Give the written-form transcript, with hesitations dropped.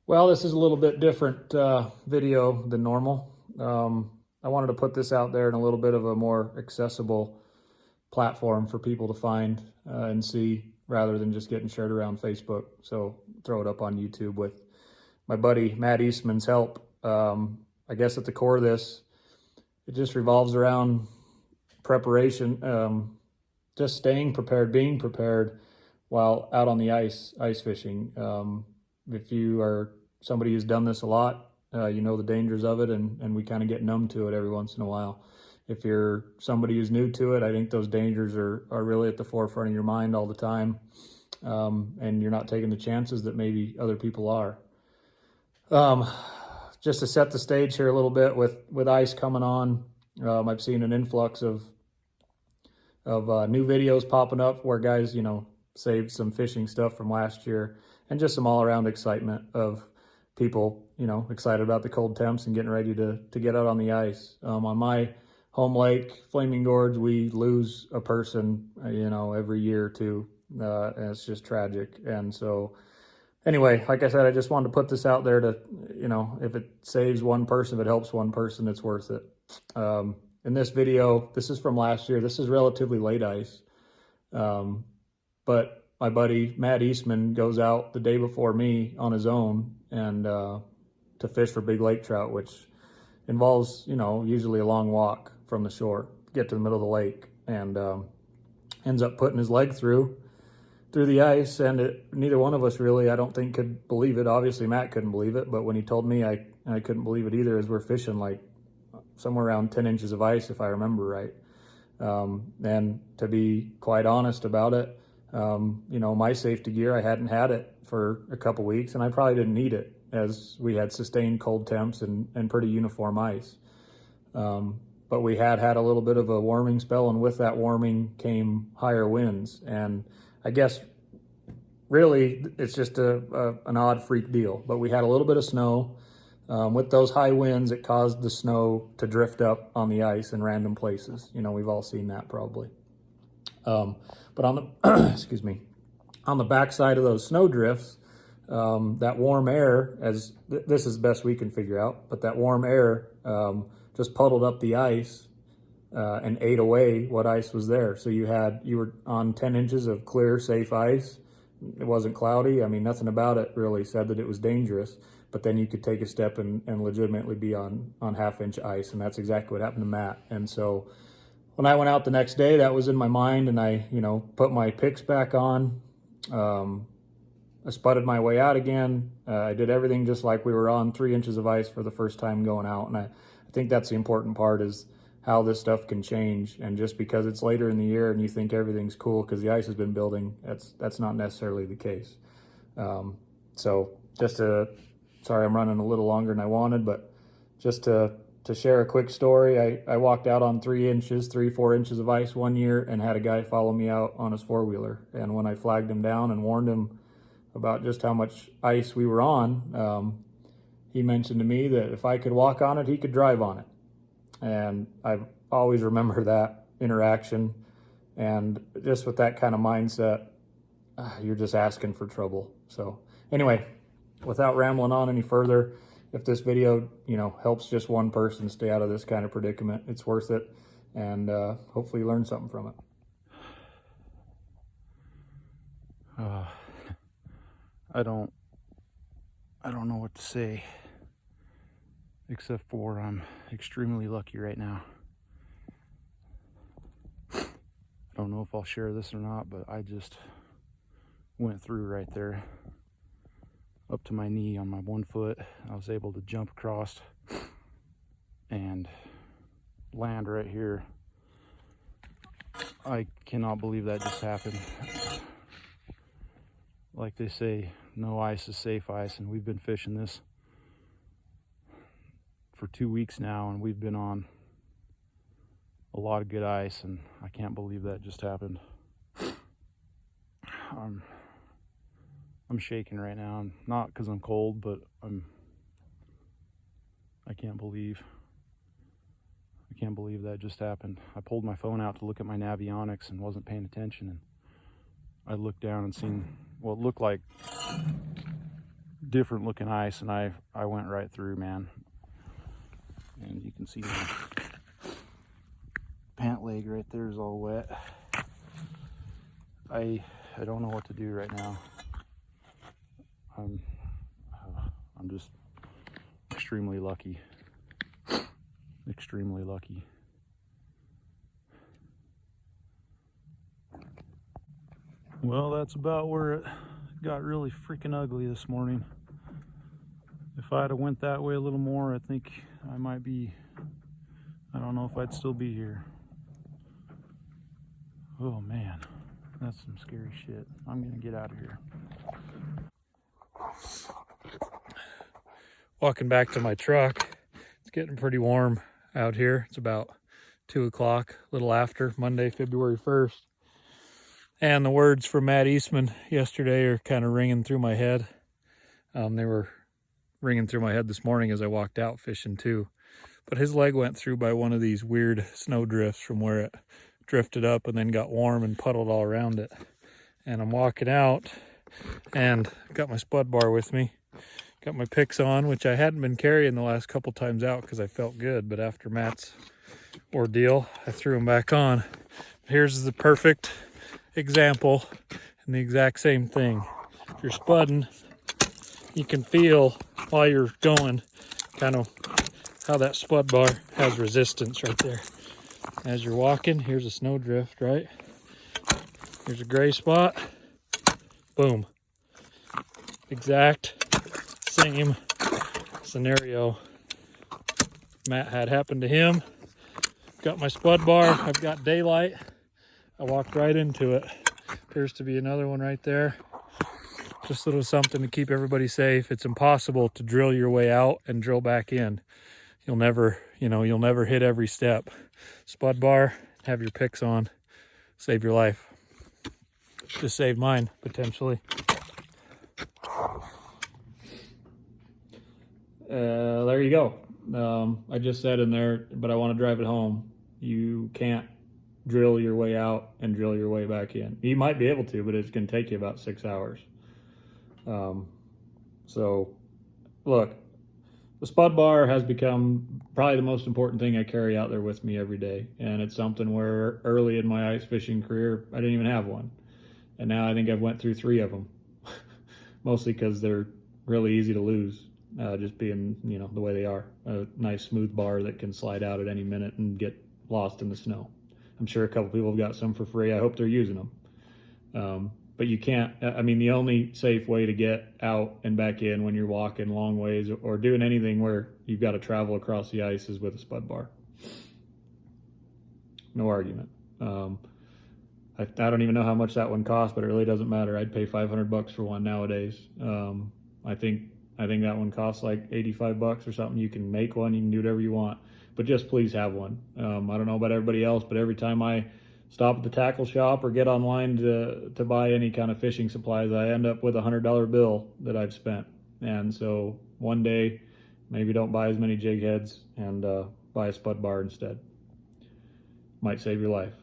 Well, this is a little bit different video than normal. I wanted to put this out there in a little bit of a more accessible platform for people to find and see rather than just getting shared around Facebook. So throw it up on YouTube with my buddy Matt Eastman's help. I guess at the core of this, it just revolves around preparation, just staying prepared, being prepared while out on the ice fishing. If you are somebody who's done this a lot, you know the dangers of it, and we kind of get numb to it every once in a while. If you're somebody who's new to it, I think those dangers are really at the forefront of your mind all the time, and you're not taking the chances that maybe other people are. Just to set the stage here a little bit, with ice coming on, I've seen an influx of new videos popping up where guys, saved some fishing stuff from last year, and just some all-around excitement of people, excited about the cold temps and getting ready to get out on the ice. On my home lake, Flaming Gorge, we lose a person, every year or two, and it's just tragic. And so anyway, like I said, I just wanted to put this out there to, if it saves one person, if it helps one person, it's worth it. In this video, this is from last year. This is relatively late ice. But my buddy Matt Eastman goes out the day before me on his own and to fish for big lake trout, which involves, usually a long walk from the shore to get to the middle of the lake, and ends up putting his leg through the ice. And neither one of us really, I don't think, could believe it. Obviously, Matt couldn't believe it, but when he told me, I couldn't believe it either, as we're fishing like somewhere around 10 inches of ice, if I remember right. And to be quite honest about it, my safety gear, I hadn't had it for a couple weeks, and I probably didn't need it, as we had sustained cold temps and pretty uniform ice. But we had a little bit of a warming spell, and with that warming came higher winds. And I guess really it's just an odd freak deal, but we had a little bit of snow. With those high winds, it caused the snow to drift up on the ice in random places. We've all seen that probably. But on the, excuse me, on the backside of those snow drifts, that warm air, this is best we can figure out, but that warm air just puddled up the ice and ate away what ice was there. So you were on 10 inches of clear, safe ice. It wasn't cloudy. I mean, nothing about it really said that it was dangerous, but then you could take a step and legitimately be on half-inch ice, and that's exactly what happened to Matt. And so when I went out the next day, that was in my mind, and I, put my picks back on. I spudded my way out again. I did everything just like we were on 3 inches of ice for the first time going out. And I think that's the important part, is how this stuff can change. And just because it's later in the year and you think everything's cool because the ice has been building, that's not necessarily the case. So sorry, I'm running a little longer than I wanted, but just to share a quick story, I walked out on 4 inches of ice one year and had a guy follow me out on his four-wheeler. And when I flagged him down and warned him about just how much ice we were on, he mentioned to me that if I could walk on it, he could drive on it. And I always remember that interaction. And just with that kind of mindset, you're just asking for trouble. So anyway, without rambling on any further, if this video, helps just one person stay out of this kind of predicament, it's worth it. And hopefully you learn something from it. I don't know what to say, except for I'm extremely lucky right now. I don't know if I'll share this or not, but I just went through right there up to my knee on my 1 foot. I was able to jump across and land right here. I cannot believe that just happened. Like they say, no ice is safe ice, and we've been fishing this for 2 weeks now, and we've been on a lot of good ice, and I can't believe that just happened. I'm shaking right now, and not because I'm cold, but I can't believe that just happened. I pulled my phone out to look at my navionics and wasn't paying attention, and I looked down and seen what looked like different looking ice, and I went right through, man. And you can see my pant leg right there is all wet. I don't know what to do right now. I'm just extremely lucky. Extremely lucky. Well, that's about where it got really freaking ugly this morning. If I'd have went that way a little more, I think I might be, I don't know if I'd still be here. Oh man, that's some scary shit. I'm gonna get out of here. Walking back to my truck. It's getting pretty warm out here. It's about 2 o'clock, a little after, Monday, February 1st. And the words from Matt Eastman yesterday are kind of ringing through my head. They were ringing through my head this morning as I walked out fishing too. But his leg went through by one of these weird snow drifts from where it drifted up and then got warm and puddled all around it. And I'm walking out and got my spud bar with me. Got my picks on, which I hadn't been carrying the last couple times out because I felt good. But after Matt's ordeal, I threw them back on. Here's the perfect example and the exact same thing. If you're spudding, you can feel while you're going kind of how that spud bar has resistance right there. As you're walking, here's a snow drift, right? Here's a gray spot. Boom. Exact same scenario Matt had happened to him. Got my spud bar. I've got daylight. I walked right into it. Appears to be another one right there. Just a little something to keep everybody safe. It's impossible to drill your way out and drill back in. You'll never hit every step. Spud bar, have your picks on, save your life. Just saved mine, potentially. There you go. I just said in there, but I want to drive it home. You can't drill your way out and drill your way back in. You might be able to, but it's going to take you about 6 hours. So look, the spud bar has become probably the most important thing I carry out there with me every day. And it's something where early in my ice fishing career, I didn't even have one. And now I think I've went through 3 of them, mostly because they're really easy to lose, just being, the way they are. A nice smooth bar that can slide out at any minute and get lost in the snow. I'm sure a couple people have got some for free. I hope they're using them. But you can't, the only safe way to get out and back in when you're walking long ways or doing anything where you've got to travel across the ice is with a spud bar. No argument. I don't even know how much that one costs, but it really doesn't matter. I'd pay $500 for one nowadays. I think that one costs like $85 or something. You can make one, you can do whatever you want, but just please have one. I don't know about everybody else, but every time I stop at the tackle shop or get online to buy any kind of fishing supplies, I end up with a $100 bill that I've spent. And so one day, maybe don't buy as many jig heads and buy a spud bar instead. Might save your life.